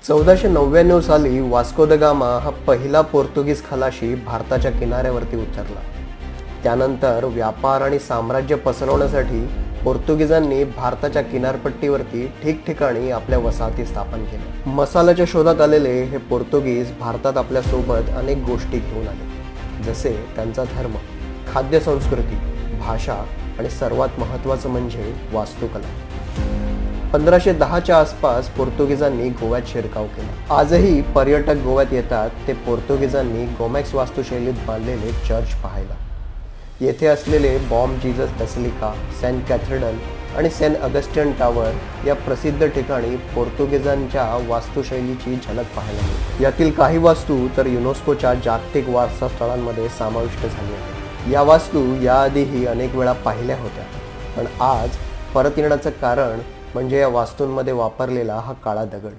1499 साली Vasco the gamma हा पहिला पोर्तुगीज खलाशी भारताच्या किनाऱ्यावरती उतरला। त्यानंतर व्यापार आणि साम्राज्य पसरवण्यासाठी पोर्तुगीजांनी भारताच्या किनारपट्टीवरती ठिकठिकाणी आपल्या वसाहती स्थापन केल्या। मसाल्याच्या शोधात आलेले हे पोर्तुगीज भारतात आपल्या सोबत अनेक गोष्टी घेऊन आले, जसे त्यांचा धर्म, खाद्य संस्कृती, भाषा आणि सर्वात महत्त्वाचं म्हणजे वास्तुकला। 1510च्या आसपास पोर्तुगीजांनी गोव्यात शिरकाव केला। आजही पर्यटक गोव्यात येतात ते पोर्तुगीजांनी गोमॅक्स वास्तुशैलीत बांधलेले चर्च पाहायला। येथे असलेले Bom Jesus basilica, saint cathedral आणि सेंट अगस्टिन टॉवर या प्रसिद्ध ठिकाणी पोर्तुगीजांच्या वास्तुशैलीची झलक पाहायला मिळते। यातील काही वास्तू तर युनेस्कोच्या जागतिक वारसा स्थळांमध्ये समाविष्ट झाली आहेत। या वास्तू याआधीही अनेक वेळा पाहिल्या होत्या, पण आज परत येण्याचं कारण म्हणजे या वास्तूंमध्ये वापरलेला हा काळा दगड।